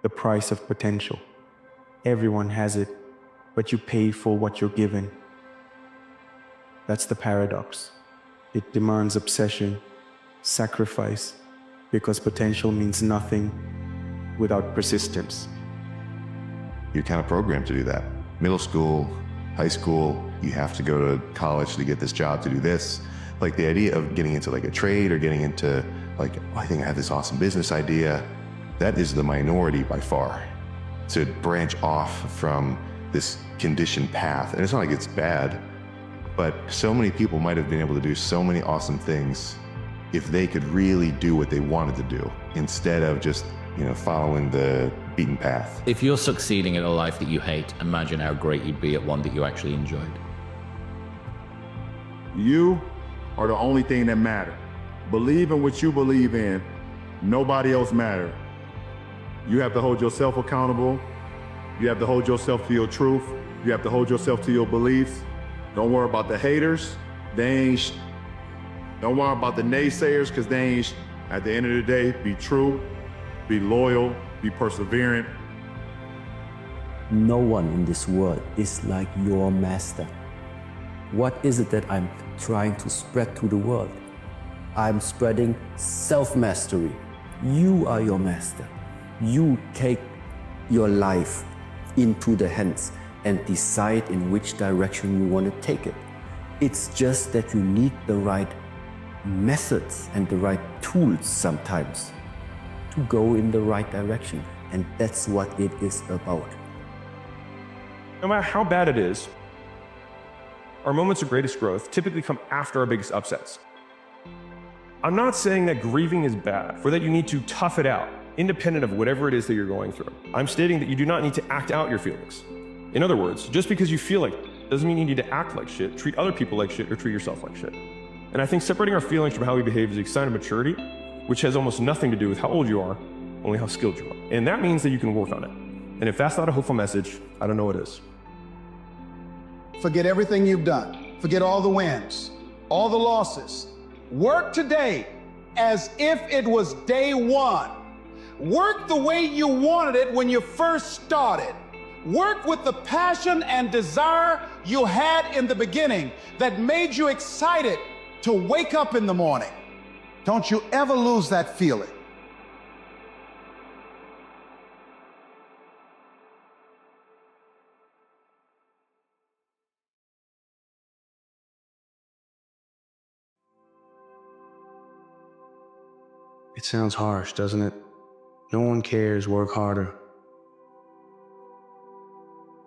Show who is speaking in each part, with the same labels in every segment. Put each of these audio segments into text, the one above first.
Speaker 1: the price of potential. Everyone has it, but you pay for what you're given. That's the paradox. It demands obsession, sacrifice, because potential means nothing without persistence.
Speaker 2: You're kind of programmed to do that. Middle school, high school, you have to go to college to get this job, to do this. Like the idea of getting into like a trade or getting into like, oh, I think I have this awesome business idea. That is the minority by far. To branch off from this conditioned path. And it's not like it's bad, but so many people might have been able to do so many awesome things if they could really do what they wanted to do instead of just, following the beaten path.
Speaker 3: If you're succeeding in a life that you hate, imagine how great you'd be at one that you actually enjoyed.
Speaker 4: You are the only thing that matters. Believe in what you believe in. Nobody else matters. You have to hold yourself accountable. You have to hold yourself to your truth. You have to hold yourself to your beliefs. Don't worry about the haters. Don't worry about the naysayers, because they ain't. At the end of the day, be true, be loyal, be perseverant.
Speaker 5: No one in this world is like your master. What is it that I'm trying to spread to the world? I'm spreading self-mastery. You are your master. You take your life into the hands and decide in which direction you want to take it. It's just that you need the right methods and the right tools sometimes to go in the right direction. And that's what it is about.
Speaker 6: No matter how bad it is, our moments of greatest growth typically come after our biggest upsets. I'm not saying that grieving is bad or that you need to tough it out, independent of whatever it is that you're going through. I'm stating that you do not need to act out your feelings. In other words, just because you feel like it doesn't mean you need to act like shit, treat other people like shit, or treat yourself like shit. And I think separating our feelings from how we behave is a sign of maturity, which has almost nothing to do with how old you are, only how skilled you are. And that means that you can work on it. And if that's not a hopeful message, I don't know what is.
Speaker 7: Forget everything you've done. Forget all the wins, all the losses. Work today as if it was day one. Work the way you wanted it when you first started. Work with the passion and desire you had in the beginning that made you excited to wake up in the morning. Don't you ever lose that feeling.
Speaker 1: It sounds harsh, doesn't it? No one cares, work harder.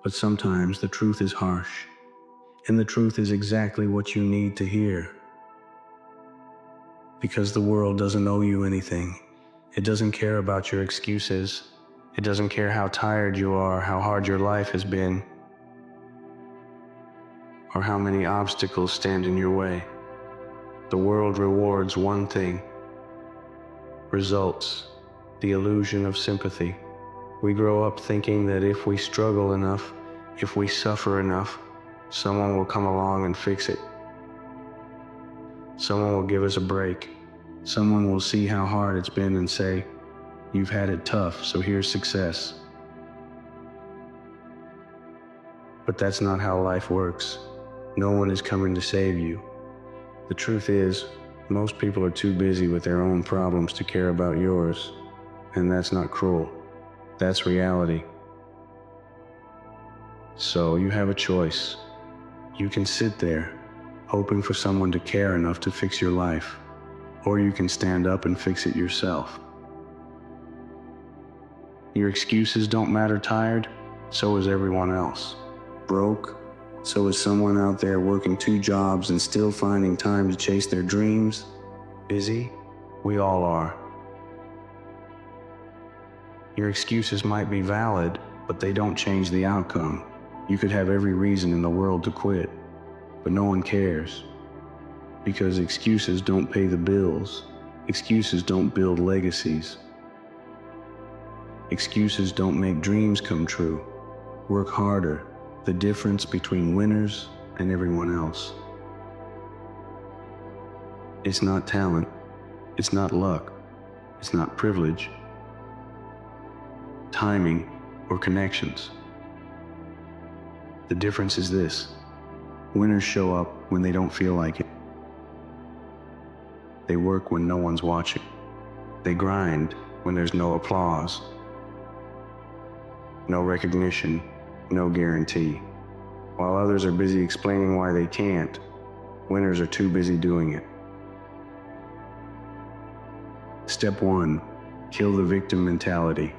Speaker 1: But sometimes the truth is harsh, and the truth is exactly what you need to hear. Because the world doesn't owe you anything. It doesn't care about your excuses. It doesn't care how tired you are, how hard your life has been, or how many obstacles stand in your way. The world rewards one thing: results, the illusion of sympathy. We grow up thinking that if we struggle enough, if we suffer enough, someone will come along and fix it. Someone will give us a break. Someone will see how hard it's been and say, "You've had it tough, so here's success." But that's not how life works. No one is coming to save you. The truth is, most people are too busy with their own problems to care about yours. And that's not cruel. That's reality. So you have a choice. You can sit there, hoping for someone to care enough to fix your life, or you can stand up and fix it yourself. Your excuses don't matter. Tired, so is everyone else. Broke, so is someone out there working 2 jobs and still finding time to chase their dreams. Busy, we all are. Your excuses might be valid, but they don't change the outcome. You could have every reason in the world to quit, but no one cares. Because excuses don't pay the bills. Excuses don't build legacies. Excuses don't make dreams come true. Work harder, the difference between winners and everyone else. It's not talent. It's not luck. It's not privilege. timing or connections. The difference is this: winners show up when they don't feel like it. They work when no one's watching. They grind when there's no applause, no recognition, no guarantee. While others are busy explaining why they can't, winners are too busy doing it. Step 1, kill the victim mentality.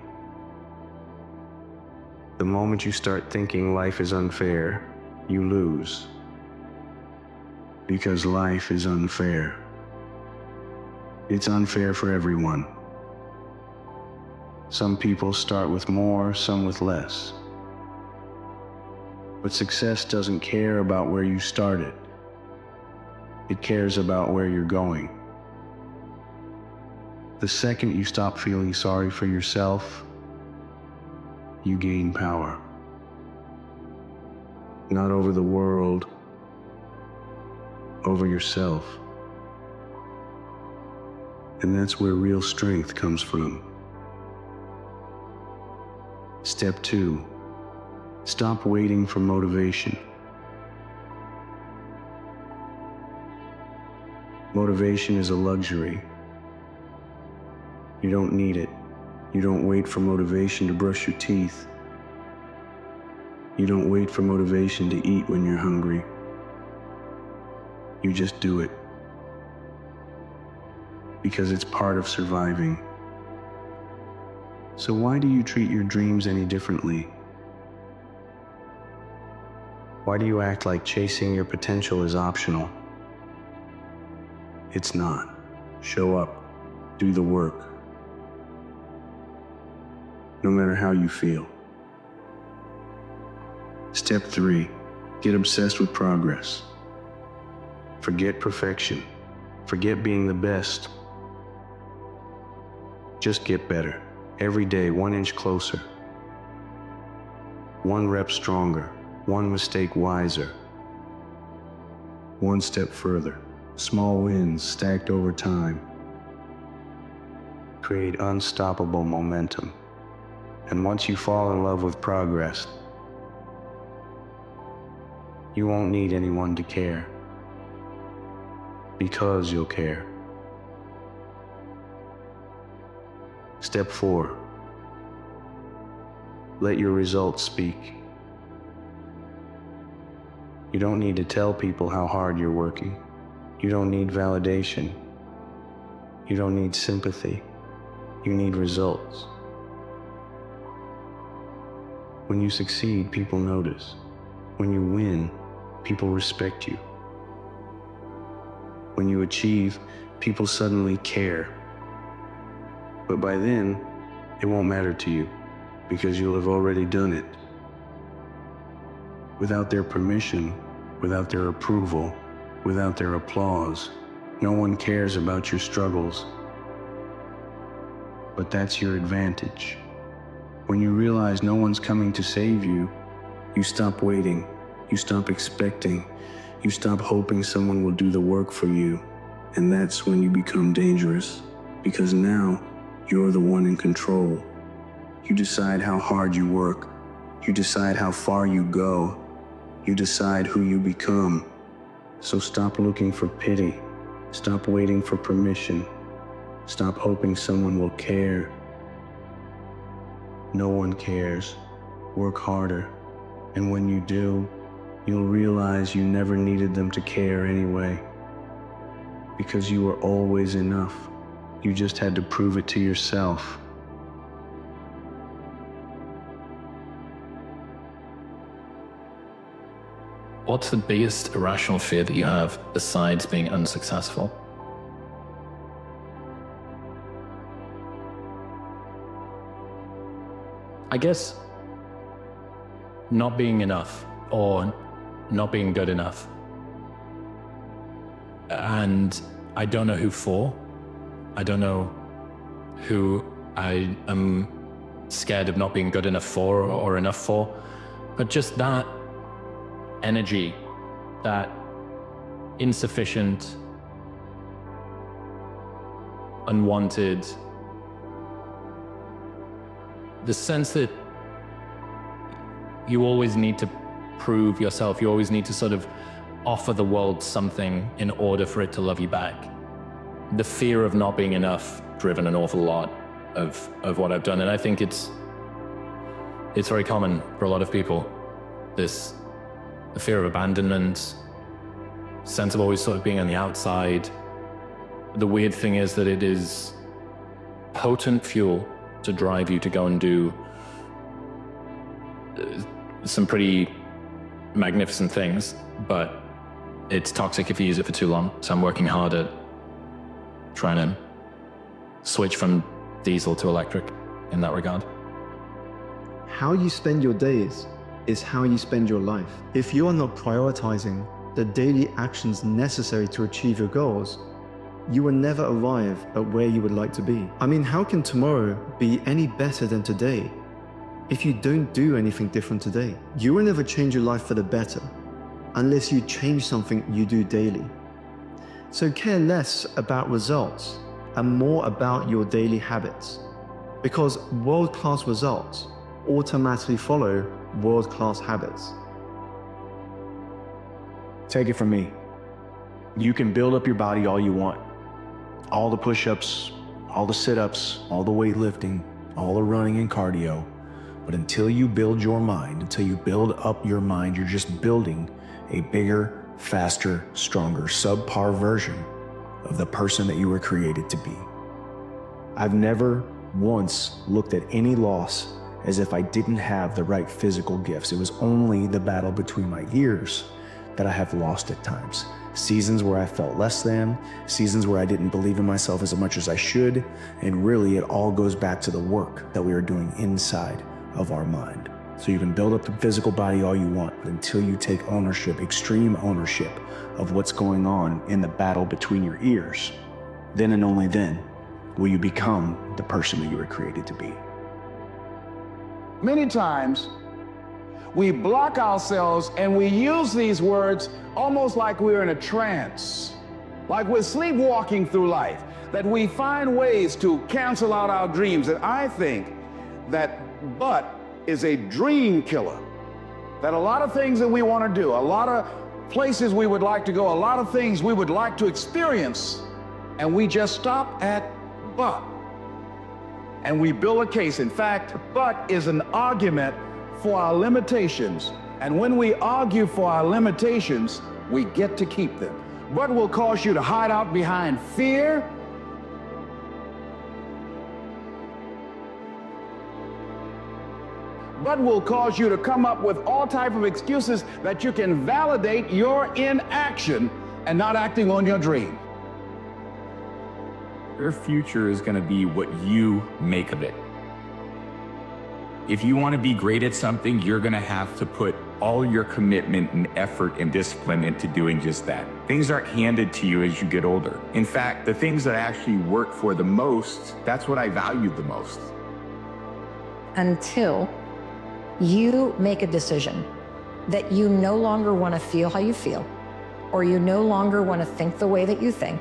Speaker 1: The moment you start thinking life is unfair, you lose. Because life is unfair. It's unfair for everyone. Some people start with more, some with less. But success doesn't care about where you started. It cares about where you're going. The second you stop feeling sorry for yourself, you gain power. Not over the world, over yourself. And that's where real strength comes from. Step 2, stop waiting for motivation. Motivation is a luxury. You don't need it. You don't wait for motivation to brush your teeth. You don't wait for motivation to eat when you're hungry. You just do it. Because it's part of surviving. So why do you treat your dreams any differently? Why do you act like chasing your potential is optional? It's not. Show up. Do the work. No matter how you feel. Step 3, get obsessed with progress. Forget perfection. Forget being the best. Just get better. Every day, 1 inch closer. 1 rep stronger. 1 mistake wiser. 1 step further. Small wins stacked over time. Create unstoppable momentum. And once you fall in love with progress, you won't need anyone to care. Because you'll care. Step 4, let your results speak. You don't need to tell people how hard you're working. You don't need validation. You don't need sympathy. You need results. When you succeed, people notice. When you win, people respect you. When you achieve, people suddenly care. But by then, it won't matter to you, because you'll have already done it. Without their permission, without their approval, without their applause, no one cares about your struggles. But that's your advantage. When you realize no one's coming to save you, you stop waiting, you stop expecting, you stop hoping someone will do the work for you. And that's when you become dangerous, because now you're the one in control. You decide how hard you work. You decide how far you go. You decide who you become. So stop looking for pity. Stop waiting for permission. Stop hoping someone will care. No one cares. Work harder. And when you do, you'll realize you never needed them to care anyway. Because you were always enough. You just had to prove it to yourself.
Speaker 3: What's the biggest irrational fear that you have besides being unsuccessful? I guess not being enough or not being good enough. And I don't know who for. I don't know who I am scared of not being good enough for or enough for. But just that energy, that insufficient, unwanted the sense that you always need to prove yourself, you always need to sort of offer the world something in order for it to love you back. The fear of not being enough driven an awful lot of what I've done, and I think it's very common for a lot of people. The fear of abandonment, sense of always sort of being on the outside. The weird thing is that it is potent fuel to drive you to go and do some pretty magnificent things, but it's toxic if you use it for too long. So I'm working hard at trying to switch from diesel to electric in that regard.
Speaker 8: How you spend your days is how you spend your life. If you are not prioritizing the daily actions necessary to achieve your goals, you will never arrive at where you would like to be. I mean, how can tomorrow be any better than today if you don't do anything different today? You will never change your life for the better unless you change something you do daily. So care less about results and more about your daily habits, because world-class results automatically follow world-class habits.
Speaker 1: Take it from me. You can build up your body all you want. All the push-ups, all the sit-ups, all the weightlifting, all the running and cardio. But until you build your mind, until you build up your mind, you're just building a bigger, faster, stronger, subpar version of the person that you were created to be. I've never once looked at any loss as if I didn't have the right physical gifts. It was only the battle between my ears that I have lost at times. Seasons where I felt less than, seasons where I didn't believe in myself as much as I should, and really it all goes back to the work that we are doing inside of our mind. So you can build up the physical body all you want, but until you take ownership, extreme ownership of what's going on in the battle between your ears, then and only then will you become the person that you were created to be.
Speaker 7: Many times, we block ourselves and we use these words almost like we're in a trance, like we're sleepwalking through life, that we find ways to cancel out our dreams. And I think that but is a dream killer, that a lot of things that we want to do, a lot of places we would like to go, a lot of things we would like to experience, and we just stop at but. And we build a case. In fact, but is an argument for our limitations. And when we argue for our limitations, we get to keep them. But will cause you to hide out behind fear, but will cause you to come up with all type of excuses that you can validate your inaction and not acting on your dream.
Speaker 9: Your future is going to be what you make of it. If you want to be great at something, you're going to have to put all your commitment and effort and discipline into doing just that. Things aren't handed to you as you get older. In fact, the things that I actually work for the most, that's what I value the most.
Speaker 10: Until you make a decision that you no longer want to feel how you feel, or you no longer want to think the way that you think,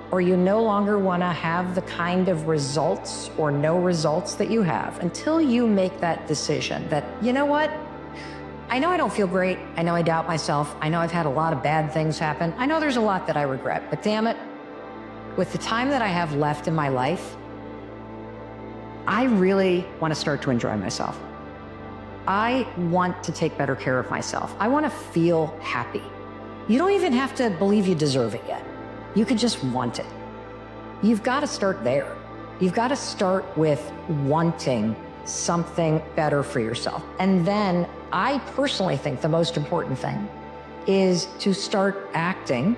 Speaker 10: or you no longer want to have the kind of results or no results that you have, until you make that decision that, you know what? I know I don't feel great. I know I doubt myself. I know I've had a lot of bad things happen. I know there's a lot that I regret, but damn it, with the time that I have left in my life, I really want to start to enjoy myself. I want to take better care of myself. I want to feel happy. You don't even have to believe you deserve it yet. You could just want it. You've got to start there. You've got to start with wanting something better for yourself. And then I personally think the most important thing is to start acting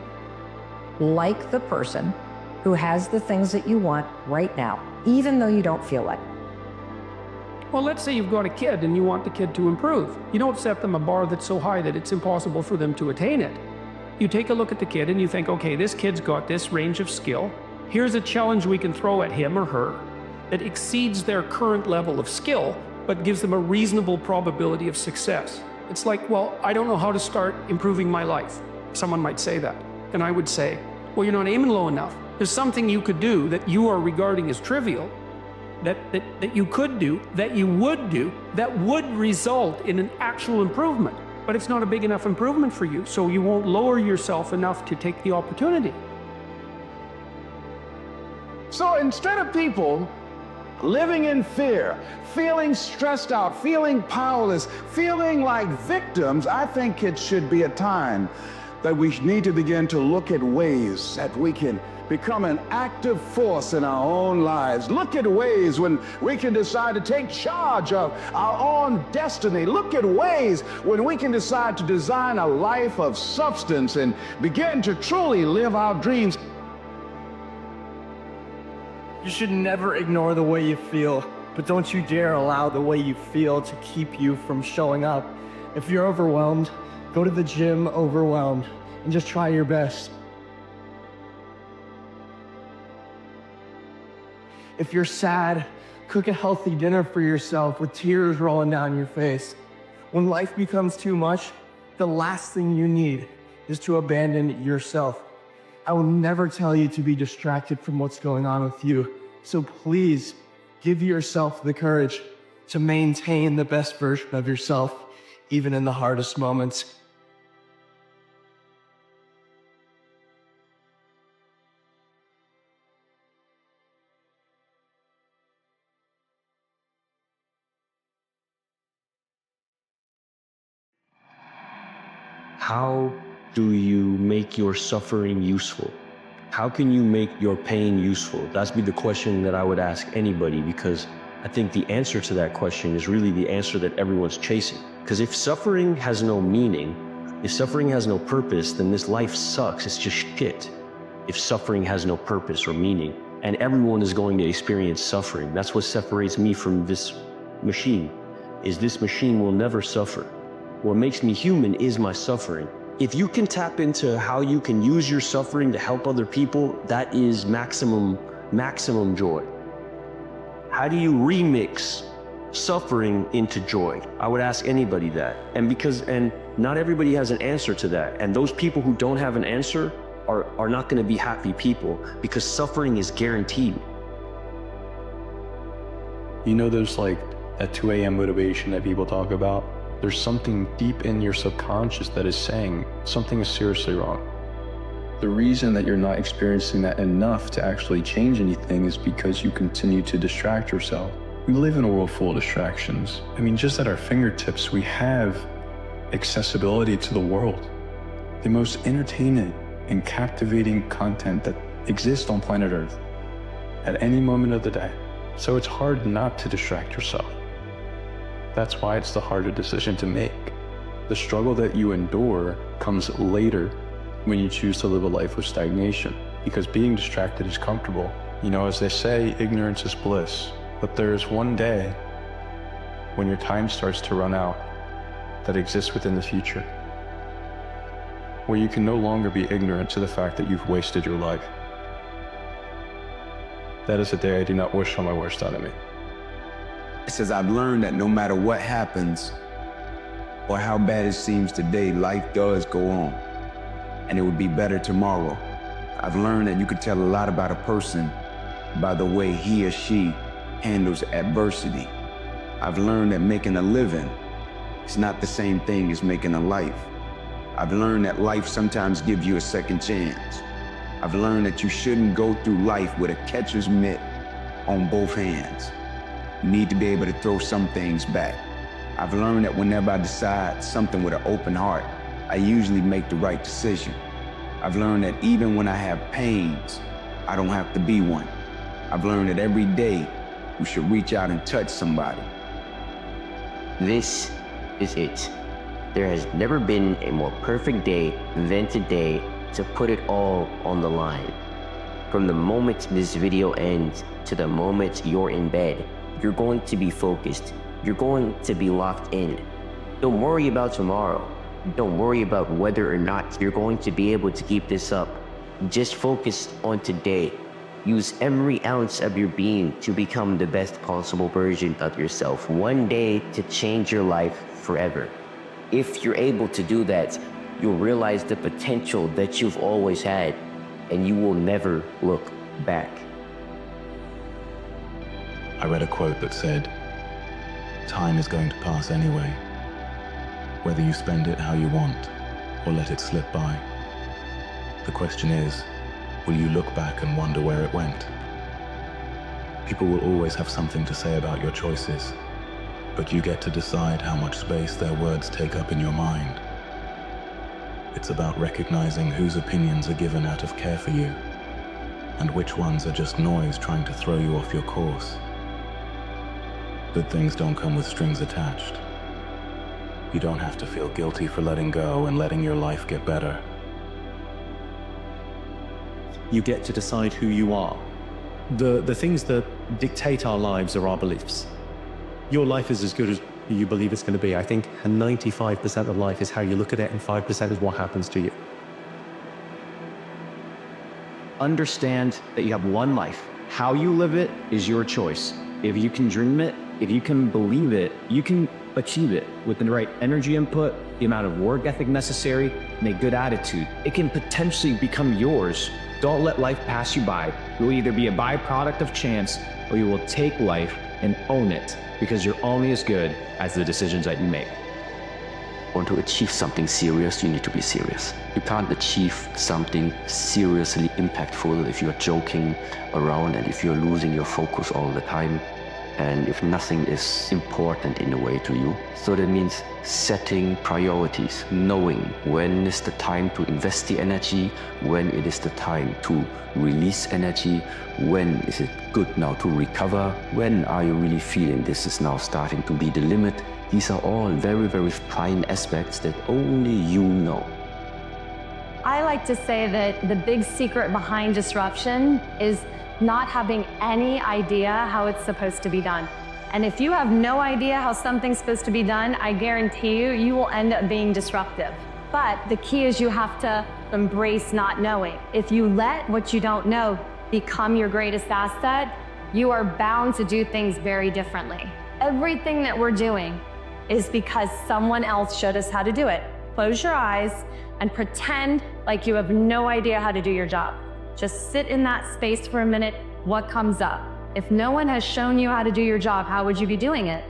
Speaker 10: like the person who has the things that you want right now, even though you don't feel like it.
Speaker 11: Well, let's say you've got a kid and you want the kid to improve. You don't set them a bar that's so high that it's impossible for them to attain it. You take a look at the kid and you think, okay, this kid's got this range of skill. Here's a challenge we can throw at him or her that exceeds their current level of skill, but gives them a reasonable probability of success. It's like, well, I don't know how to start improving my life. Someone might say that. And I would say, well, you're not aiming low enough. There's something you could do that you are regarding as trivial that you could do, that you would do, that would result in an actual improvement. But it's not a big enough improvement for you, so you won't lower yourself enough to take the opportunity.
Speaker 7: So instead of people living in fear, feeling stressed out, feeling powerless, feeling like victims, I think it should be a time that we need to begin to look at ways that we can become an active force in our own lives. Look at ways when we can decide to take charge of our own destiny. Look at ways when we can decide to design a life of substance and begin to truly live our dreams.
Speaker 12: You should never ignore the way you feel, but don't you dare allow the way you feel to keep you from showing up. If you're overwhelmed, go to the gym overwhelmed and just try your best. If you're sad, cook a healthy dinner for yourself with tears rolling down your face. When life becomes too much, the last thing you need is to abandon yourself. I will never tell you to be distracted from what's going on with you. So please give yourself the courage to maintain the best version of yourself, even in the hardest moments.
Speaker 13: How do you make your suffering useful? How can you make your pain useful? That's be the question that I would ask anybody, because I think the answer to that question is really the answer that everyone's chasing. Because if suffering has no meaning, if suffering has no purpose, then this life sucks. It's just shit. If suffering has no purpose or meaning, and everyone is going to experience suffering. That's what separates me from this machine, is this machine will never suffer. What makes me human is my suffering. If you can tap into how you can use your suffering to help other people, that is maximum joy. How do you remix suffering into joy? I would ask anybody that. And not everybody has an answer to that. And those people who don't have an answer are not going to be happy people, because suffering is guaranteed.
Speaker 14: You know, there's like that 2 a.m. motivation that people talk about. There's something deep in your subconscious that is saying something is seriously wrong. The reason that you're not experiencing that enough to actually change anything is because you continue to distract yourself. We live in a world full of distractions. I mean, just at our fingertips, we have accessibility to the world. The most entertaining and captivating content that exists on planet Earth at any moment of the day. So it's hard not to distract yourself. That's why it's the harder decision to make. The struggle that you endure comes later when you choose to live a life of stagnation, because being distracted is comfortable. You know, as they say, ignorance is bliss. But there is one day when your time starts to run out that exists within the future, where you can no longer be ignorant to the fact that you've wasted your life. That is a day I do not wish on my worst enemy.
Speaker 15: It says, I've learned that no matter what happens or how bad it seems today, life does go on, and it would be better tomorrow. I've learned that you could tell a lot about a person by the way he or she handles adversity. I've learned that making a living is not the same thing as making a life. I've learned that life sometimes gives you a second chance. I've learned that you shouldn't go through life with a catcher's mitt on both hands. You need to be able to throw some things back. I've learned that whenever I decide something with an open heart, I usually make the right decision. I've learned that even when I have pains, I don't have to be one. I've learned that every day you should reach out and touch somebody.
Speaker 16: This is it. There has never been a more perfect day than today to put it all on the line. From the moment this video ends to the moment you're in bed, you're going to be focused. You're going to be locked in. Don't worry about tomorrow. Don't worry about whether or not you're going to be able to keep this up. Just focus on today. Use every ounce of your being to become the best possible version of yourself. One day to change your life forever. If you're able to do that, you'll realize the potential that you've always had, and you will never look back.
Speaker 17: I read a quote that said, "Time is going to pass anyway, whether you spend it how you want or let it slip by. The question is, will you look back and wonder where it went?" People will always have something to say about your choices, but you get to decide how much space their words take up in your mind. It's about recognizing whose opinions are given out of care for you, and which ones are just noise trying to throw you off your course. Good things don't come with strings attached. You don't have to feel guilty for letting go and letting your life get better.
Speaker 18: You get to decide who you are. The things that dictate our lives are our beliefs. Your life is as good as you believe it's going to be. I think 95% of life is how you look at it, and 5% is what happens to you. Understand that you have one life. How you live it is your choice. If you can dream it, if you can believe it, you can achieve it with the right energy input, the amount of work ethic necessary, and a good attitude. It can potentially become yours. Don't let life pass you by. You will either be a byproduct of chance, or you will take life and own it, because you're only as good as the decisions that you make.
Speaker 16: Want to achieve something serious, you need to be serious. You can't achieve something seriously impactful if you're joking around and if you're losing your focus all the time, and if nothing is important in a way to you. So that means setting priorities, knowing when is the time to invest the energy, when it is the time to release energy, when is it good now to recover, when are you really feeling this is now starting to be the limit. These are all very, very fine aspects that only you know.
Speaker 19: I like to say that the big secret behind disruption is not having any idea how it's supposed to be done. And if you have no idea how something's supposed to be done, I guarantee you, you will end up being disruptive. But the key is you have to embrace not knowing. If you let what you don't know become your greatest asset, you are bound to do things very differently. Everything that we're doing is because someone else showed us how to do it. Close your eyes and pretend like you have no idea how to do your job. Just sit in that space for a minute. What comes up? If no one has shown you how to do your job, how would you be doing it?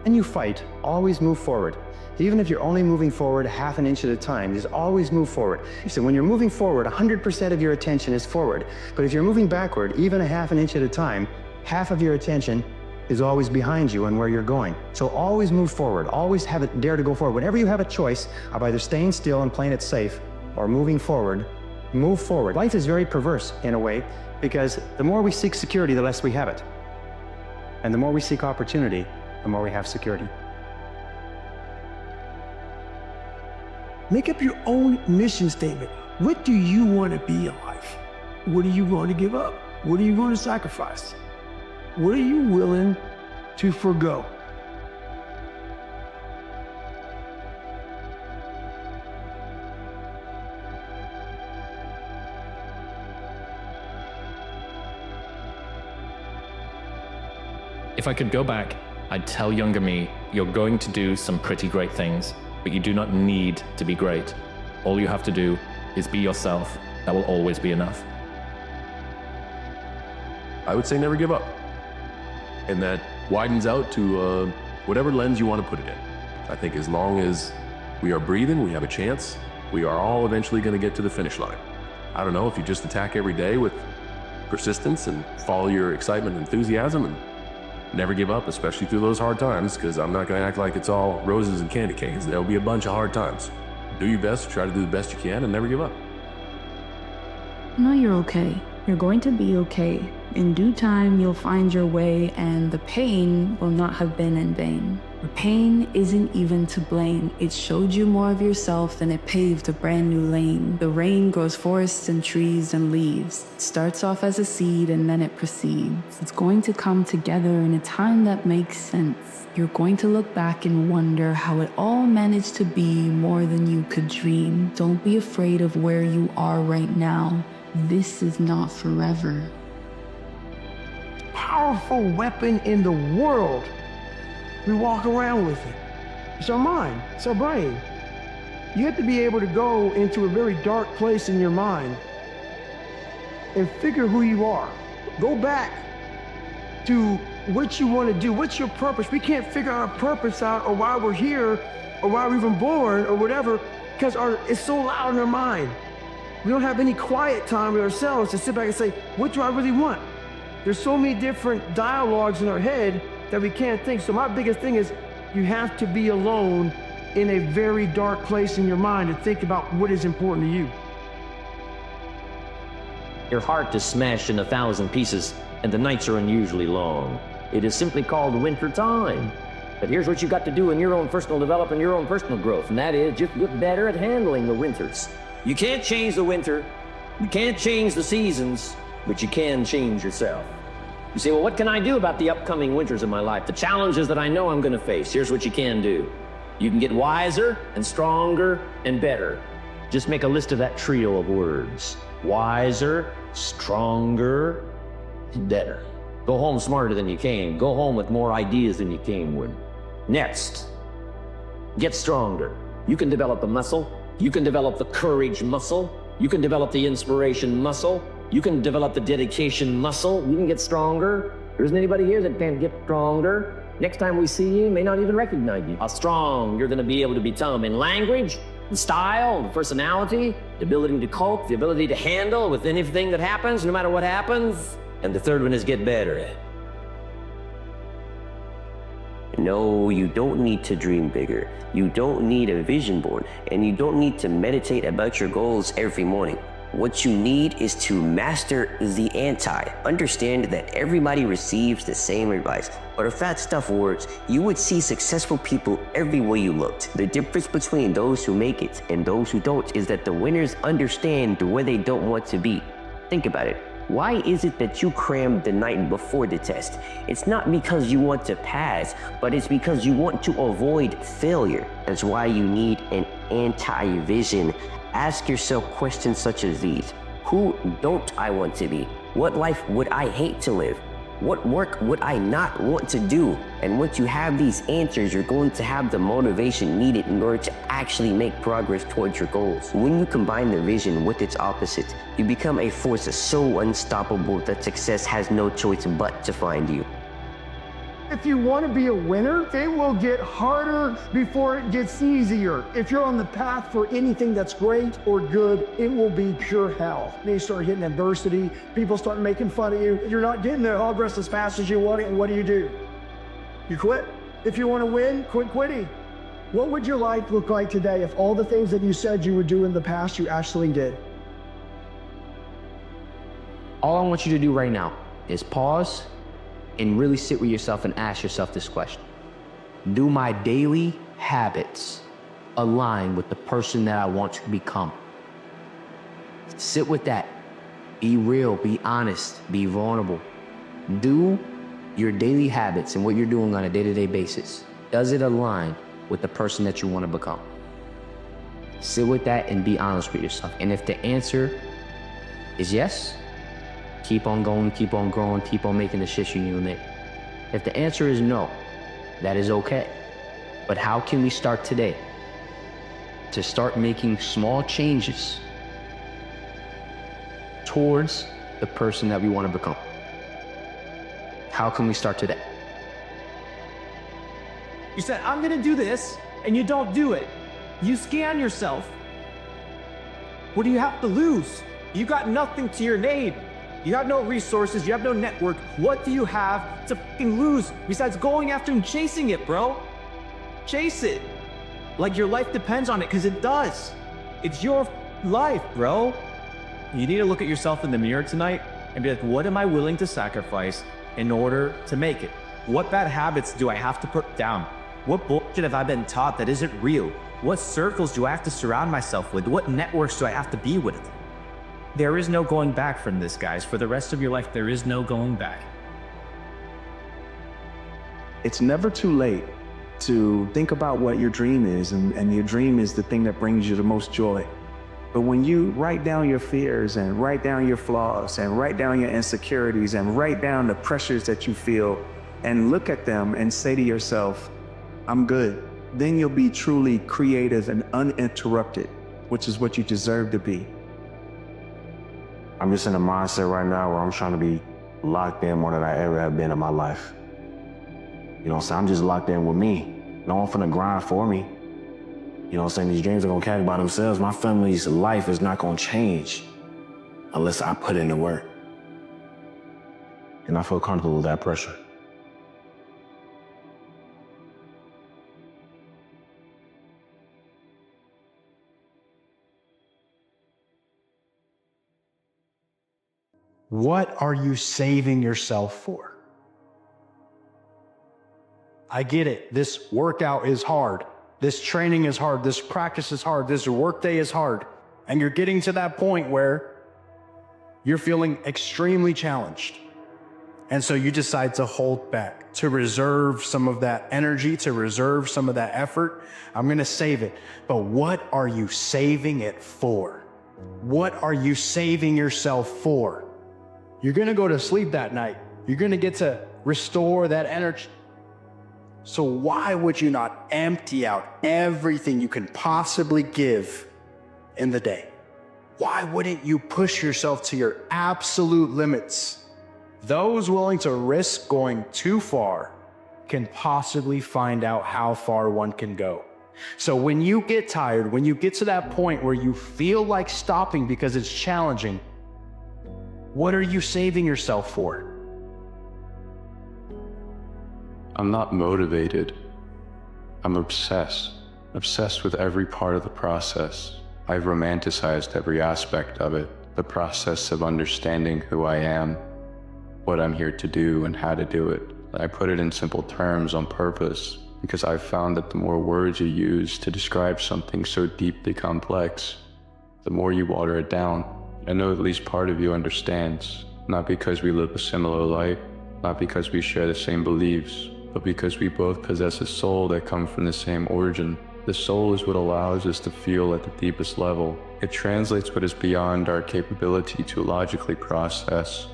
Speaker 20: And you fight, always move forward. Even if you're only moving forward half an inch at a time, just always move forward. So when you're moving forward, 100% of your attention is forward. But if you're moving backward, even a half an inch at a time, half of your attention is always behind you and where you're going. So always move forward, always have it, dare to go forward. Whenever you have a choice of either staying still and playing it safe or moving forward, move forward. Life is very perverse in a way, because the more we seek security, the less we have it. And the more we seek opportunity, the more we have security.
Speaker 21: Make up your own mission statement. What do you want to be in life? What are you going to give up? What are you going to sacrifice? What are you willing to forgo?
Speaker 3: If I could go back, I'd tell younger me, you're going to do some pretty great things, but you do not need to be great. All you have to do is be yourself. That will always be enough.
Speaker 22: I would say never give up. And that widens out to whatever lens you want to put it in. I think as long as we are breathing, we have a chance. We are all eventually going to get to the finish line. I don't know, if you just attack every day with persistence and follow your excitement and enthusiasm and never give up, especially through those hard times, because I'm not going to act like it's all roses and candy canes. There'll be a bunch of hard times. Do your best, try to do the best you can, and never give up.
Speaker 23: No, you're okay. You're going to be okay. In due time, you'll find your way, and the pain will not have been in vain. The pain isn't even to blame. It showed you more of yourself than it paved a brand new lane. The rain grows forests and trees and leaves. It starts off as a seed and then it proceeds. It's going to come together in a time that makes sense. You're going to look back and wonder how it all managed to be more than you could dream. Don't be afraid of where you are right now. This is not forever.
Speaker 21: Powerful weapon in the world. We walk around with it. It's our mind, it's our brain. You have to be able to go into a very dark place in your mind and figure who you are. Go back to what you want to do. What's your purpose? We can't figure our purpose out or why we're here or why we're even born or whatever because it's so loud in our mind. We don't have any quiet time with ourselves to sit back and say, what do I really want? There's so many different dialogues in our head that we can't think. So my biggest thing is you have to be alone in a very dark place in your mind and think about what is important to you.
Speaker 2: Your heart is smashed in 1,000 pieces, and the nights are unusually long. It is simply called winter time. But here's what you got to do in your own personal development, your own personal growth, and that is just get better at handling the winters. You can't change the winter, you can't change the seasons, but you can change yourself. You say, well, what can I do about the upcoming winters of my life? The challenges that I know I'm gonna face. Here's what you can do. You can get wiser and stronger and better. Just make a list of that trio of words. Wiser, stronger, and better. Go home smarter than you came. Go home with more ideas than you came with. Next, get stronger. You can develop the muscle. You can develop the courage muscle. You can develop the inspiration muscle. You can develop the dedication muscle. You can get stronger. There isn't anybody here that can't get stronger. Next time we see you, may not even recognize you. How strong you're gonna be able to become in language, the style, the personality, the ability to cope, the ability to handle with anything that happens, no matter what happens. And the third one is get better.
Speaker 16: No, you don't need to dream bigger. You don't need a vision board, and you don't need to meditate about your goals every morning. What you need is to master the anti. Understand that everybody receives the same advice. But if that stuff works, you would see successful people everywhere you looked. The difference between those who make it and those who don't is that the winners understand where they don't want to be. Think about it. Why is it that you crammed the night before the test? It's not because you want to pass, but it's because you want to avoid failure. That's why you need an anti-vision. Ask yourself questions such as these. Who don't I want to be? What life would I hate to live? What work would I not want to do? And once you have these answers, you're going to have the motivation needed in order to actually make progress towards your goals. When you combine the vision with its opposite, you become a force so unstoppable that success has no choice but to find you.
Speaker 21: If you want to be a winner, it will get harder before it gets easier. If you're on the path for anything that's great or good, it will be pure hell. Then you start hitting adversity, people start making fun of you. You're not getting the progress as fast as you want it, and what do? You quit. If you want to win, quit quitting. What would your life look like today if all the things that you said you would do in the past, you actually did?
Speaker 18: All I want you to do right now is pause and really sit with yourself and ask yourself this question. Do my daily habits align with the person that I want to become? Sit with that. Be real, be honest, be vulnerable. Do your daily habits and what you're doing on a day-to-day basis, does it align with the person that you want to become? Sit with that and be honest with yourself. And if the answer is yes, keep on going, keep on growing, keep on making the shit you need to make. If the answer is no, that is okay. But how can we start today to start making small changes towards the person that we want to become? How can we start today?
Speaker 12: You said, I'm gonna do this, and you don't do it. You scan yourself. What do you have to lose? You got nothing to your name. You have no resources, you have no network. What do you have to fucking lose besides going after and chasing it, bro? Chase it. Like your life depends on it, because it does. It's your life, bro. You need to look at yourself in the mirror tonight and be like, what am I willing to sacrifice in order to make it? What bad habits do I have to put down? What bullshit have I been taught that isn't real? What circles do I have to surround myself with? What networks do I have to be with? There is no going back from this, guys. For the rest of your life, there is no going back.
Speaker 1: It's never too late to think about what your dream is, and your dream is the thing that brings you the most joy. But when you write down your fears and write down your flaws and write down your insecurities and write down the pressures that you feel and look at them and say to yourself, I'm good, then you'll be truly creative and uninterrupted, which is what you deserve to be.
Speaker 4: I'm just in a mindset right now where I'm trying to be locked in more than I ever have been in my life. You know what I'm saying? I'm just locked in with me. No one finna grind for me. You know what I'm saying? These dreams are gonna carry by themselves. My family's life is not gonna change unless I put in the work. And I feel comfortable with that pressure.
Speaker 5: What are you saving yourself for? I get it. This workout is hard. This training is hard. This practice is hard. This workday is hard. And you're getting to that point where you're feeling extremely challenged. And so you decide to hold back, to reserve some of that energy, to reserve some of that effort. I'm going to save it. But what are you saving it for? What are you saving yourself for? You're going to go to sleep that night. You're going to get to restore that energy. So why would you not empty out everything you can possibly give in the day? Why wouldn't you push yourself to your absolute limits? Those willing to risk going too far can possibly find out how far one can go. So when you get tired, when you get to that point where you feel like stopping because it's challenging, what are you saving yourself for?
Speaker 14: I'm not motivated. I'm obsessed with every part of the process. I've romanticized every aspect of it, the process of understanding who I am, what I'm here to do, and how to do it. I put it in simple terms on purpose because I've found that the more words you use to describe something so deeply complex, the more you water it down. I know at least part of you understands, not because we live a similar life, not because we share the same beliefs, but because we both possess a soul that comes from the same origin. The soul is what allows us to feel at the deepest level. It translates what is beyond our capability to logically process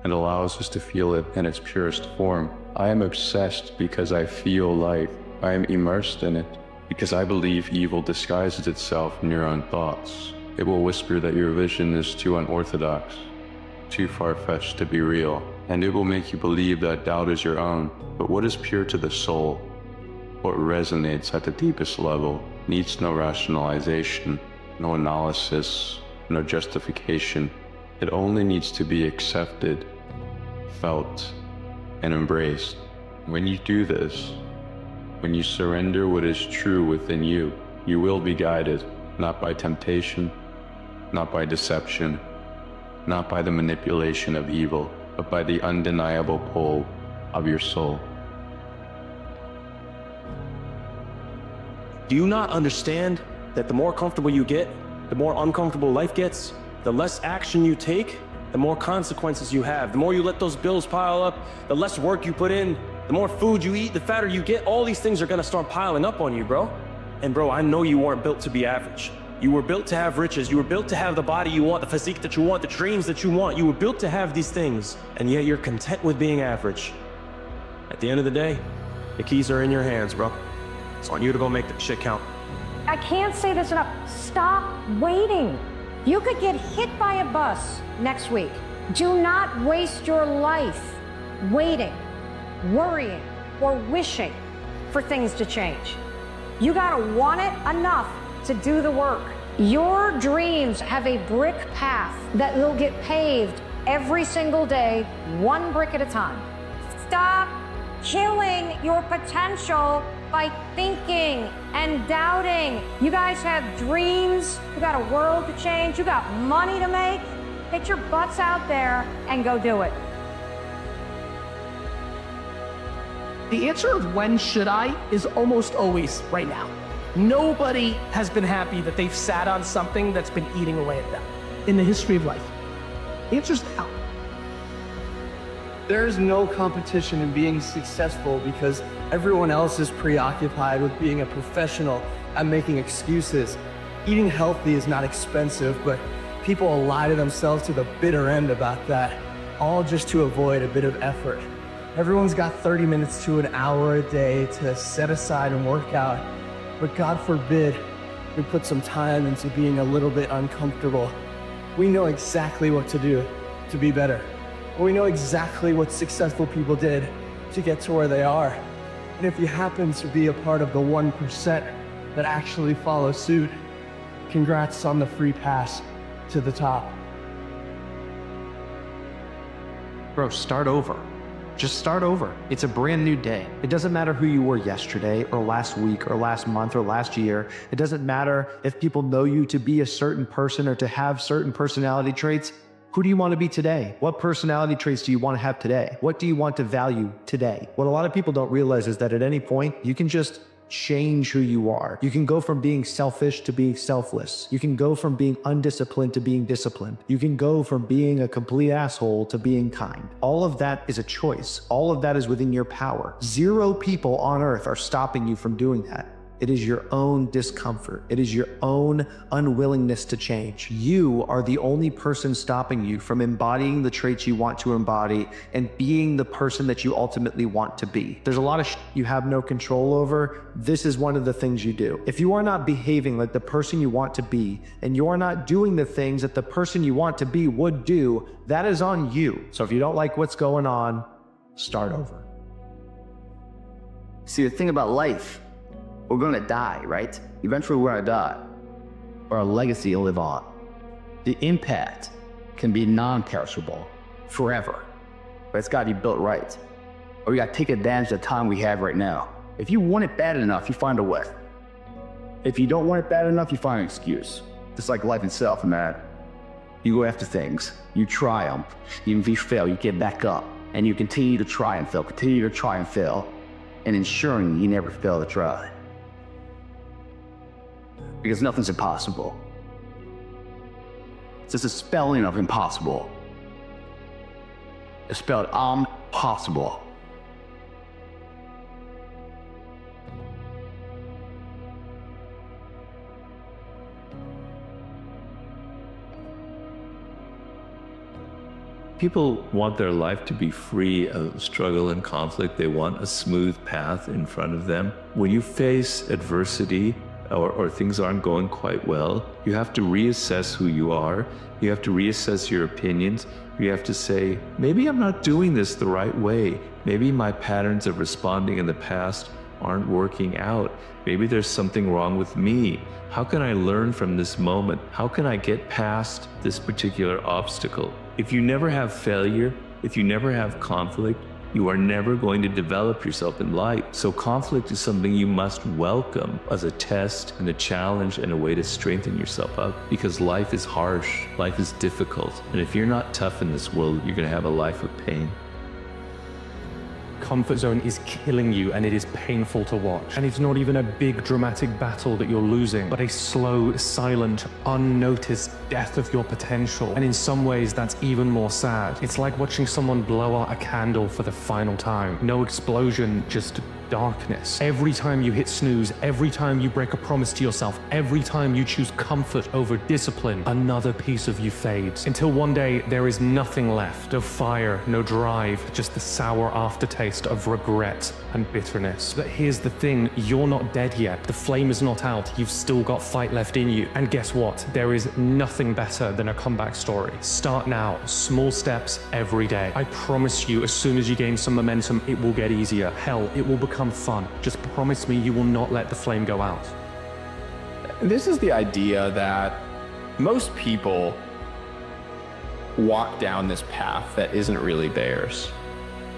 Speaker 14: and allows us to feel it in its purest form. I am obsessed because I feel life. I am immersed in it because I believe evil disguises itself in your own thoughts. It will whisper that your vision is too unorthodox, too far-fetched to be real, and it will make you believe that doubt is your own. But what is pure to the soul, what resonates at the deepest level, needs no rationalization, no analysis, no justification. It only needs to be accepted, felt, and embraced. When you do this, when you surrender what is true within you, you will be guided, not by temptation, not by deception, not by the manipulation of evil, but by the undeniable pull of your soul.
Speaker 18: Do you not understand that the more comfortable you get, the more uncomfortable life gets? The less action you take, the more consequences you have. The more you let those bills pile up, the less work you put in, the more food you eat, the fatter you get. All these things are gonna start piling up on you, bro. And bro, I know you weren't built to be average. You were built to have riches. You were built to have the body you want, the physique that you want, the dreams that you want. You were built to have these things, and yet you're content with being average. At the end of the day, the keys are in your hands, bro. It's on you to go make that shit count.
Speaker 10: I can't say this enough. Stop waiting. You could get hit by a bus next week. Do not waste your life waiting, worrying, or wishing for things to change. You gotta want it enough to do the work. Your dreams have a brick path that will get paved every single day, one brick at a time. Stop killing your potential by thinking and doubting. You guys have dreams, you got a world to change, you got money to make. Get your butts out there and go do it.
Speaker 11: The answer of when should I is almost always right now. Nobody has been happy that they've sat on something that's been eating away at them in the history of life. The answer's now.
Speaker 12: There's no competition in being successful because everyone else is preoccupied with being a professional and making excuses. Eating healthy is not expensive, but people lie to themselves to the bitter end about that, all just to avoid a bit of effort. Everyone's got 30 minutes to an hour a day to set aside and work out, but God forbid we put some time into being a little bit uncomfortable. We know exactly what to do to be better. We know exactly what successful people did to get to where they are. And if you happen to be a part of the 1% that actually follow suit, congrats on the free pass to the top.
Speaker 18: Bro, start over. Just start over. It's a brand new day. It doesn't matter who you were yesterday or last week or last month or last year. It doesn't matter if people know you to be a certain person or to have certain personality traits. Who do you want to be today? What personality traits do you want to have today? What do you want to value today? What a lot of people don't realize is that at any point, you can just change who you are. You can go from being selfish to being selfless. You can go from being undisciplined to being disciplined. You can go from being a complete asshole to being kind. All of that is a choice. All of that is within your power. 0 people on earth are stopping you from doing that. It is your own discomfort. It is your own unwillingness to change. You are the only person stopping you from embodying the traits you want to embody and being the person that you ultimately want to be. There's a lot of you have no control over. This is one of the things you do. If you are not behaving like the person you want to be, and you are not doing the things that the person you want to be would do, that is on you. So if you don't like what's going on, start over.
Speaker 6: See, the thing about life, we're gonna die, right? Eventually we're gonna die. Or our legacy will live on. The impact can be non-perishable forever, but it's gotta be built right. Or we gotta take advantage of the time we have right now. If you want it bad enough, you find a way. If you don't want it bad enough, you find an excuse. Just like life itself, man. You go after things, you triumph. Even if you fail, you get back up. And you continue to try and fail, continue to try and fail, and ensuring you never fail to try. Because nothing's impossible. It's just a spelling of impossible. It's spelled impossible.
Speaker 8: People want their life to be free of struggle and conflict. They want a smooth path in front of them. When you face adversity, or things aren't going quite well, you have to reassess who you are. You have to reassess your opinions. You have to say, maybe I'm not doing this the right way. Maybe my patterns of responding in the past aren't working out. Maybe there's something wrong with me. How can I learn from this moment? How can I get past this particular obstacle? If you never have failure, if you never have conflict, you are never going to develop yourself in life. So conflict is something you must welcome as a test and a challenge and a way to strengthen yourself up, because life is harsh, life is difficult. And if you're not tough in this world, you're gonna have a life of pain.
Speaker 9: Comfort zone is killing you, and it is painful to watch. And it's not even a big dramatic battle that you're losing, but a slow, silent, unnoticed death of your potential. And in some ways, that's even more sad. It's like watching someone blow out a candle for the final time. No explosion, just darkness. Every time you hit snooze, every time you break a promise to yourself, every time you choose comfort over discipline, another piece of you fades. Until one day, there is nothing left. No fire, no drive, just the sour aftertaste of regret and bitterness. But here's the thing, you're not dead yet. The flame is not out. You've still got fight left in you. And guess what? There is nothing better than a comeback story. Start now, small steps every day. I promise you, as soon as you gain some momentum, it will get easier. Hell, it will become fun. Just promise me you will not let the flame go out.
Speaker 24: This is the idea that most people walk down this path that isn't really theirs.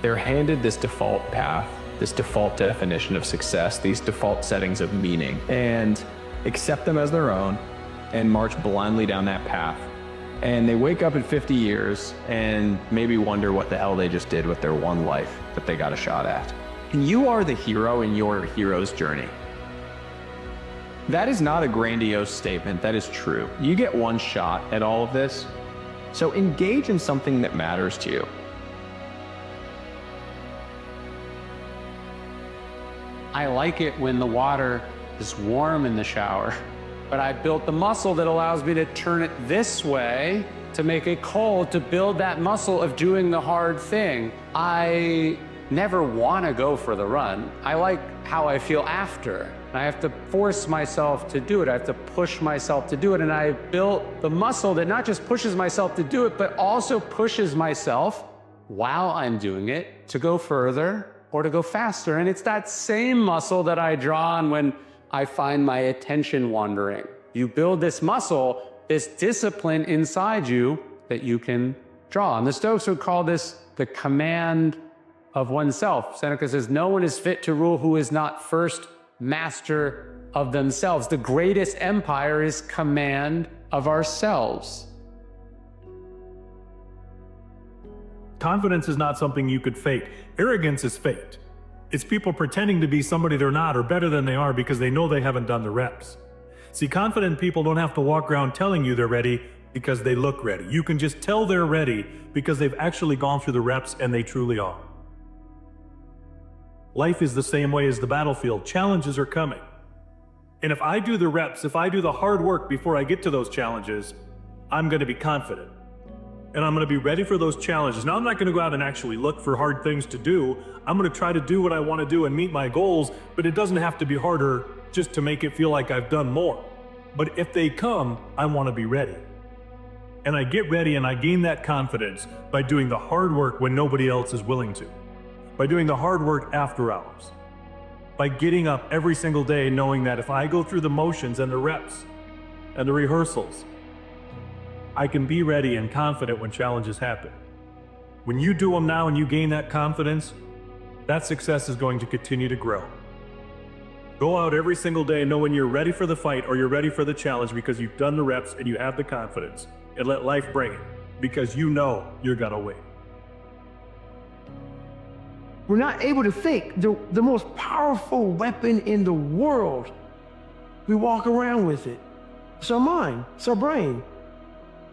Speaker 24: They're handed this default path, this default definition of success, these default settings of meaning, and accept them as their own and march blindly down that path. And they wake up in 50 years and maybe wonder what the hell they just did with their one life that they got a shot at. And you are the hero in your hero's journey. That is not a grandiose statement, that is true. You get one shot at all of this, so engage in something that matters to you.
Speaker 25: I like it when the water is warm in the shower, but I built the muscle that allows me to turn it this way to make it cold, to build that muscle of doing the hard thing. I never want to go for the run. I like how I feel after. I have to force myself to do it. I have to push myself to do it. And I built the muscle that not just pushes myself to do it, but also pushes myself while I'm doing it to go further or to go faster. And it's that same muscle that I draw on when I find my attention wandering. You build this muscle, this discipline inside you that you can draw. And the Stoics would call this the command of oneself. Seneca says, no one is fit to rule who is not first master of themselves. The greatest empire is command of ourselves.
Speaker 7: Confidence is not something you could fake. Arrogance is faked. It's people pretending to be somebody they're not or better than they are because they know they haven't done the reps. See, confident people don't have to walk around telling you they're ready because they look ready. You can just tell they're ready because they've actually gone through the reps and they truly are. Life is the same way as the battlefield. Challenges are coming. And if I do the reps, if I do the hard work before I get to those challenges, I'm going to be confident. And I'm going to be ready for those challenges. Now, I'm not going to go out and actually look for hard things to do. I'm going to try to do what I want to do and meet my goals, but it doesn't have to be harder just to make it feel like I've done more. But if they come, I want to be ready. And I get ready and I gain that confidence by doing the hard work when nobody else is willing to. By doing the hard work after hours. By getting up every single day knowing that if I go through the motions and the reps and the rehearsals, I can be ready and confident when challenges happen. When you do them now and you gain that confidence, that success is going to continue to grow. Go out every single day knowing you're ready for the fight or you're ready for the challenge because you've done the reps and you have the confidence. And let life bring it because you know you're gonna win.
Speaker 21: We're not able to think the most powerful weapon in the world. We walk around with it. It's our mind, it's our brain.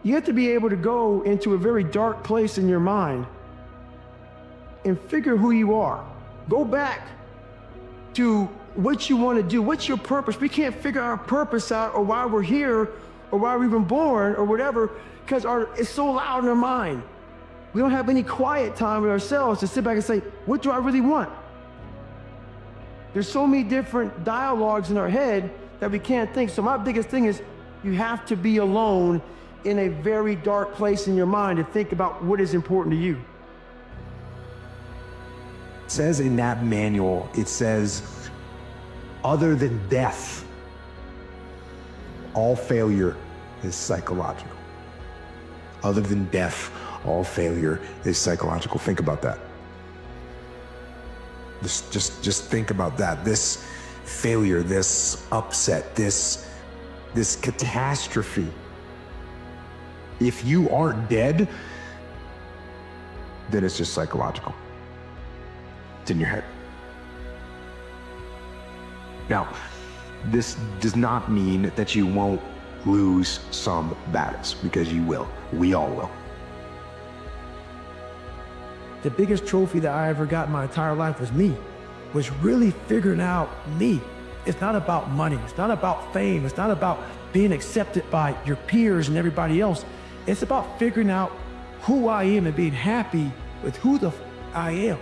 Speaker 21: You have to be able to go into a very dark place in your mind and figure who you are. Go back to what you want to do. What's your purpose? We can't figure our purpose out or why we're here or why we're even born or whatever because it's so loud in our mind. We don't have any quiet time with ourselves to sit back and say, what do I really want? There's so many different dialogues in our head that we can't think. So my biggest thing is you have to be alone in a very dark place in your mind to think about what is important to you.
Speaker 13: It says in that manual, it says, other than death, all failure is psychological. Other than death, all failure is psychological. Think about that. Just think about that. This failure, this upset, this catastrophe. If you aren't dead, then it's just psychological. It's in your head. Now, this does not mean that you won't lose some battles, because you will. We all will.
Speaker 21: The biggest trophy that I ever got in my entire life was really figuring out me. It's not about money. It's not about fame. It's not about being accepted by your peers and everybody else. It's about figuring out who I am and being happy with who I am.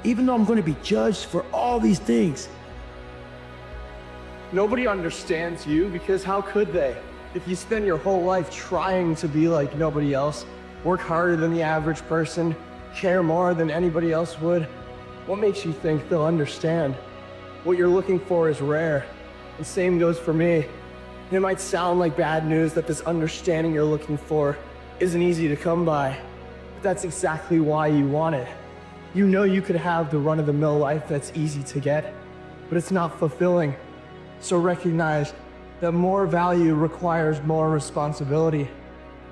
Speaker 21: Even though I'm going to be judged for all these things.
Speaker 12: Nobody understands you because how could they? If you spend your whole life trying to be like nobody else, work harder than the average person, care more than anybody else would, what makes you think they'll understand? What you're looking for is rare. The same goes for me. It might sound like bad news that this understanding you're looking for isn't easy to come by, but that's exactly why you want it. You know you could have the run-of-the-mill life that's easy to get, but it's not fulfilling. So recognize that more value requires more responsibility,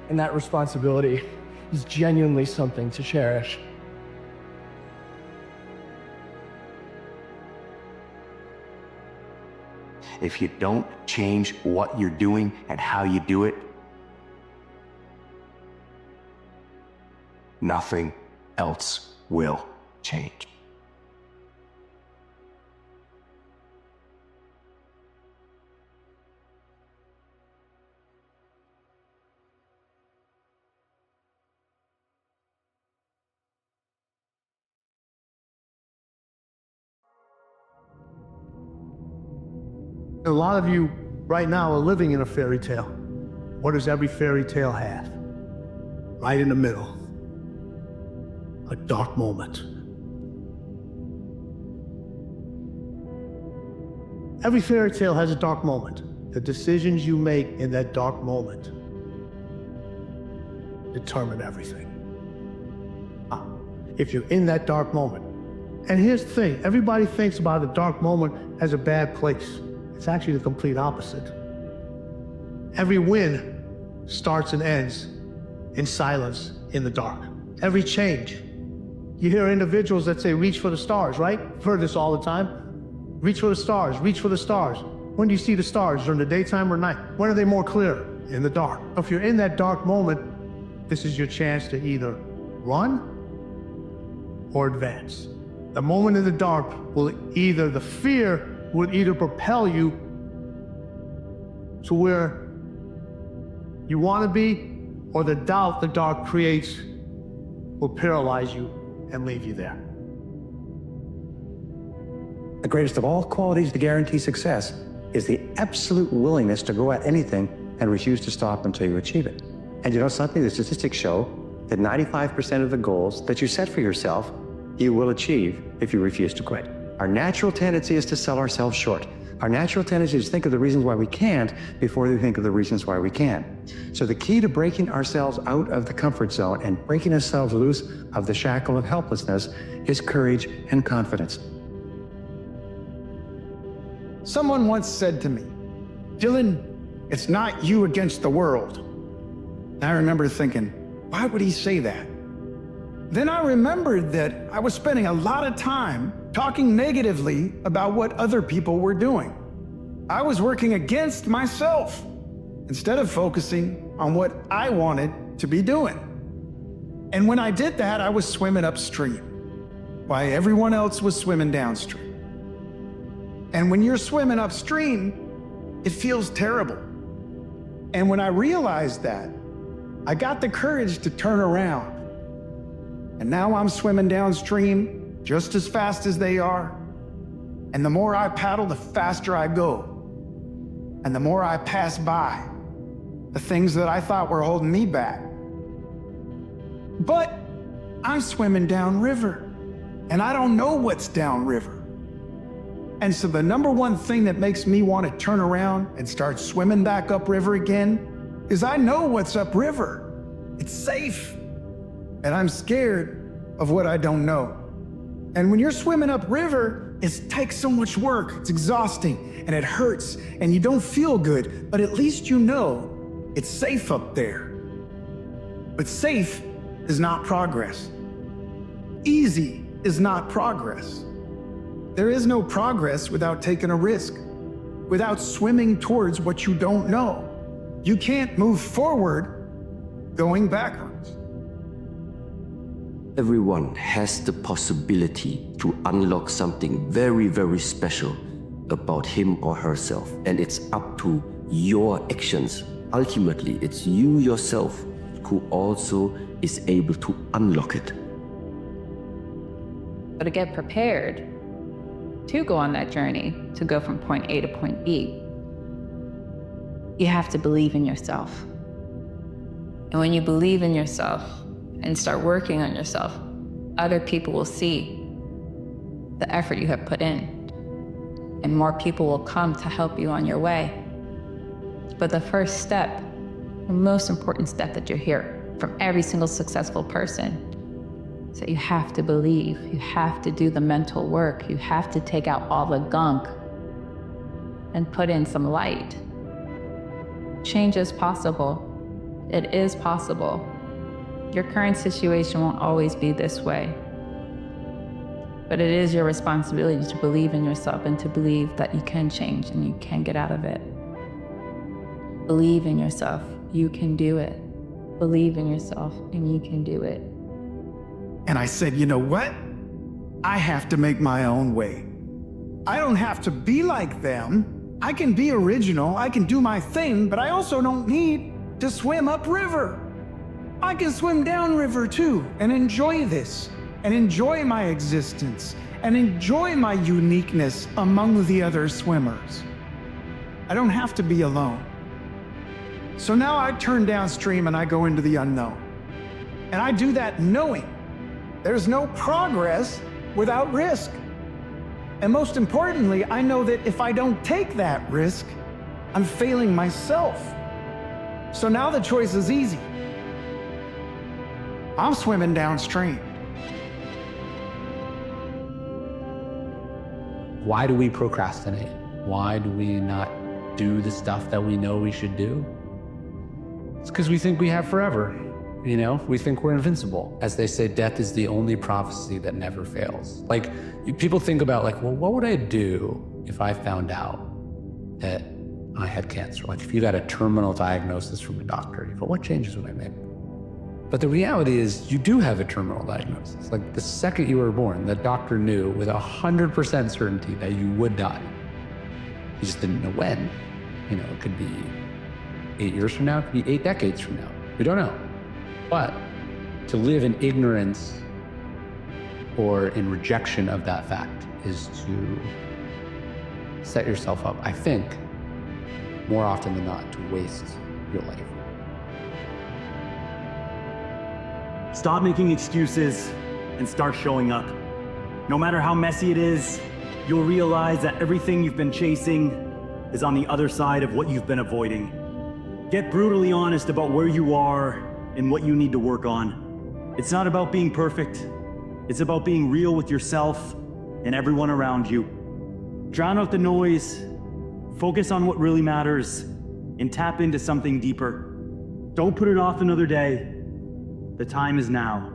Speaker 12: and that responsibility is genuinely something to cherish.
Speaker 13: If you don't change what you're doing and how you do it, nothing else will change.
Speaker 21: A lot of you right now are living in a fairy tale. What does every fairy tale have? Right in the middle. a dark moment. Every fairy tale has a dark moment. The decisions you make in that dark moment determine everything. If you're in that dark moment, and here's the thing, everybody thinks about the dark moment as a bad place. It's actually the complete opposite. Every win starts and ends in silence in the dark. Every change. You hear individuals that say, reach for the stars, right? I've heard this all the time. Reach for the stars, reach for the stars. When do you see the stars? During the daytime or night? When are they more clear? In the dark. If you're in that dark moment, this is your chance to either run or advance. The moment in the dark the fear will either propel you to where you want to be, or the doubt the dark creates will paralyze you and leave you there.
Speaker 3: The greatest of all qualities to guarantee success is the absolute willingness to go at anything and refuse to stop until you achieve it. And you know something? The statistics show that 95% of the goals that you set for yourself, you will achieve if you refuse to quit. Our natural tendency is to sell ourselves short. Our natural tendency is to think of the reasons why we can't before we think of the reasons why we can. So the key to breaking ourselves out of the comfort zone and breaking ourselves loose of the shackle of helplessness is courage and confidence.
Speaker 15: Someone once said to me, Dylan, it's not you against the world. And I remember thinking, why would he say that? Then I remembered that I was spending a lot of time talking negatively about what other people were doing. I was working against myself instead of focusing on what I wanted to be doing. And when I did that, I was swimming upstream while everyone else was swimming downstream. And when you're swimming upstream, it feels terrible. And when I realized that, I got the courage to turn around. And now I'm swimming downstream just as fast as they are. And the more I paddle, the faster I go. And the more I pass by the things that I thought were holding me back. But I'm swimming downriver, and I don't know what's downriver. And so the number one thing that makes me want to turn around and start swimming back upriver again is I know what's upriver. It's safe. And I'm scared of what I don't know. And when you're swimming upriver, it takes so much work. It's exhausting and it hurts and you don't feel good, but at least you know it's safe up there. But safe is not progress. Easy is not progress. There is no progress without taking a risk, without swimming towards what you don't know. You can't move forward going backwards.
Speaker 17: Everyone has the possibility to unlock something very, very special about him or herself. And it's up to your actions. Ultimately, it's you yourself who also is able to unlock it.
Speaker 19: So to get prepared to go on that journey, to go from point A to point B, you have to believe in yourself. And when you believe in yourself and start working on yourself, other people will see the effort you have put in, and more people will come to help you on your way. But the first step, the most important step that you hear from every single successful person, is that you have to believe, you have to do the mental work, you have to take out all the gunk and put in some light. Change is possible. It is possible. Your current situation won't always be this way. But it is your responsibility to believe in yourself and to believe that you can change and you can get out of it. Believe in yourself. You can do it. Believe in yourself and you can do it.
Speaker 15: And I said, you know what? I have to make my own way. I don't have to be like them. I can be original. I can do my thing, but I also don't need to swim upriver. I can swim downriver too and enjoy this and enjoy my existence and enjoy my uniqueness among the other swimmers. I don't have to be alone. So now I turn downstream and I go into the unknown. And I do that knowing There's no progress without risk. And most importantly, I know that if I don't take that risk, I'm failing myself. So now the choice is easy. I'm swimming downstream.
Speaker 6: Why do we procrastinate? Why do we not do the stuff that we know we should do? It's because we think we have forever. You know, we think we're invincible. As they say, death is the only prophecy that never fails. Like, people think about like, well, what would I do if I found out that I had cancer? Like, if you got a terminal diagnosis from a doctor, you go, what changes would I make? But the reality is you do have a terminal diagnosis. Like, the second you were born, the doctor knew with 100% certainty that you would die. He just didn't know when. You know, it could be 8 years from now, it could be 8 decades from now. We don't know. But to live in ignorance or in rejection of that fact is to set yourself up, I think, more often than not, to waste your life.
Speaker 2: Stop making excuses and start showing up. No matter how messy it is, you'll realize that everything you've been chasing is on the other side of what you've been avoiding. Get brutally honest about where you are and what you need to work on. It's not about being perfect. It's about being real with yourself and everyone around you. Drown out the noise, focus on what really matters, and tap into something deeper. Don't put it off another day. The time is now.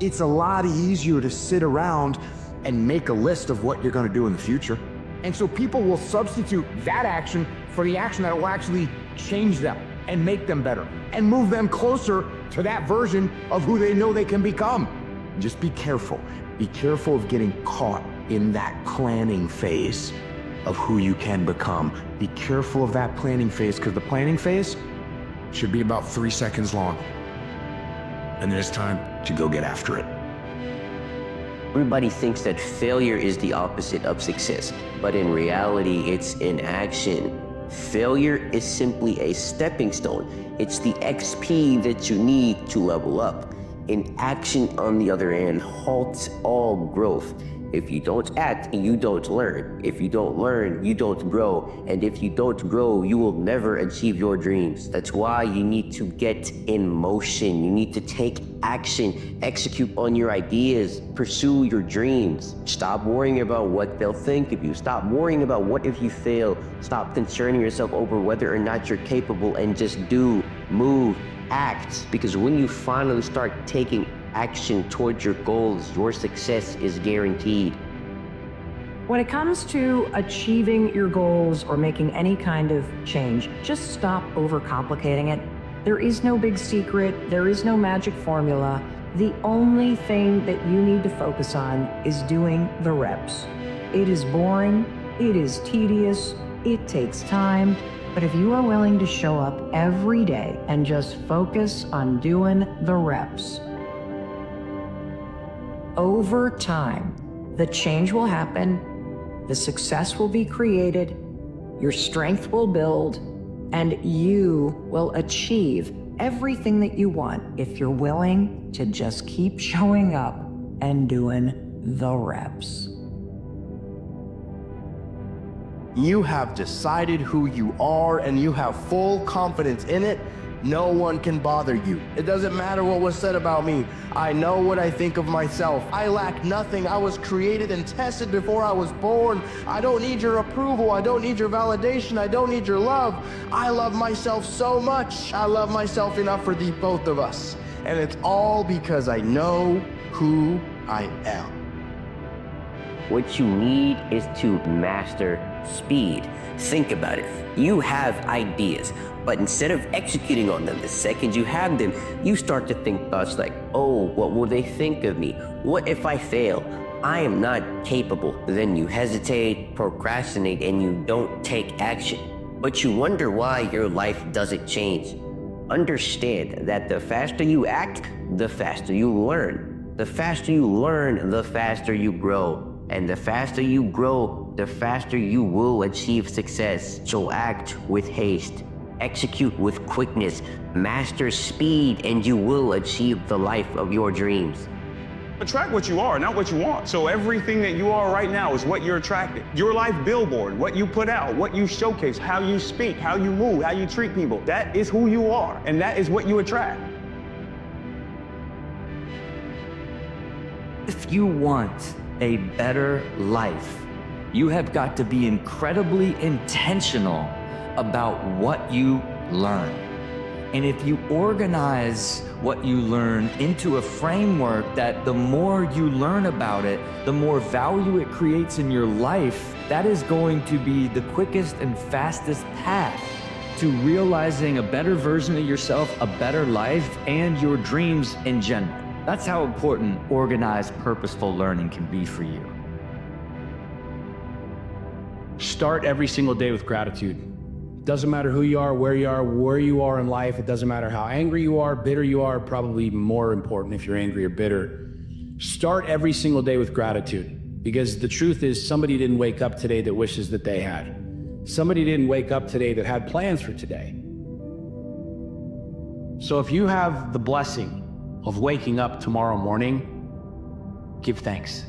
Speaker 13: It's a lot easier to sit around and make a list of what you're going to do in the future. And so people will substitute that action for the action that will actually change them and make them better and move them closer to that version of who they know they can become. Just be careful. Be careful of getting caught in that planning phase of who you can become. Be careful of that planning phase, because the planning phase should be about 3 seconds long. And then it's time to go get after it.
Speaker 17: Everybody thinks that failure is the opposite of success, but in reality, it's inaction. Failure is simply a stepping stone. It's the XP that you need to level up. Inaction, on the other hand, halts all growth. If you don't act, you don't learn. If you don't learn, you don't grow. And if you don't grow, you will never achieve your dreams. That's why you need to get in motion. You need to take action, execute on your ideas, pursue your dreams. Stop worrying about what they'll think of you. Stop worrying about what if you fail. Stop concerning yourself over whether or not you're capable, and just do, move, act. Because when you finally start taking action towards your goals, your success is guaranteed.
Speaker 10: When it comes to achieving your goals or making any kind of change, just stop overcomplicating it. There is no big secret. There is no magic formula. The only thing that you need to focus on is doing the reps. It is boring. It is tedious. It takes time. But if you are willing to show up every day and just focus on doing the reps, over time, the change will happen, the success will be created, your strength will build, and you will achieve everything that you want if you're willing to just keep showing up and doing the reps.
Speaker 16: You have decided who you are and you have full confidence in it. No one can bother you. It doesn't matter what was said about me. I know what I think of myself. I lack nothing. I was created and tested before I was born. I don't need your approval. I don't need your validation. I don't need your love. I love myself so much. I love myself enough for the both of us. And it's all because I know who I am.
Speaker 17: What you need is to master speed. Think about it. You have ideas, but instead of executing on them the second you have them, you start to think thoughts like, oh, what will they think of me? What if I fail? I am not capable. Then you hesitate, procrastinate, and you don't take action. But you wonder why your life doesn't change. Understand that the faster you act, the faster you learn. The faster you learn, the faster you grow. And the faster you grow, the faster you will achieve success. So act with haste.
Speaker 1: Execute with quickness, master speed, and you will achieve the life of your dreams.
Speaker 4: Attract what you are, not what you want. So everything that you are right now is what you're attracting. Your life billboard, what you put out, what you showcase, how you speak, how you move, how you treat people. That is who you are, and that is what you attract.
Speaker 20: If you want a better life, you have got to be incredibly intentional about what you learn. And if you organize what you learn into a framework that the more you learn about it, the more value it creates in your life, that is going to be the quickest and fastest path to realizing a better version of yourself, a better life, and your dreams in general. That's how important organized, purposeful learning can be for you.
Speaker 18: Start every single day with gratitude. Doesn't matter who you are, where you are in life. It doesn't matter how angry you are, bitter you are, probably more important if you're angry or bitter. Start every single day with gratitude, because the truth is somebody didn't wake up today that wishes that they had. Somebody didn't wake up today that had plans for today. So if you have the blessing of waking up tomorrow morning, give thanks.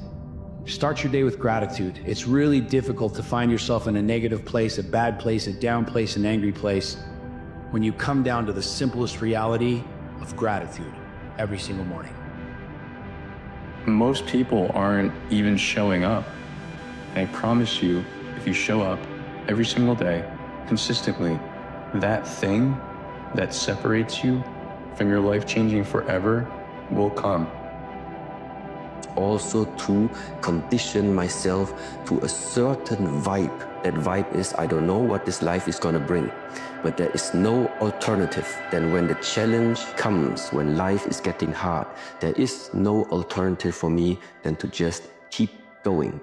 Speaker 18: Start your day with gratitude. It's really difficult to find yourself in a negative place, a bad place, a down place, an angry place, when you come down to the simplest reality of gratitude every single morning.
Speaker 14: Most people aren't even showing up. And I promise you, if you show up every single day, consistently, that thing that separates you from your life changing forever will come.
Speaker 17: Also to condition myself to a certain vibe. That vibe is, I don't know what this life is gonna bring, but there is no alternative. Then when the challenge comes, when life is getting hard, there is no alternative for me than to just keep going.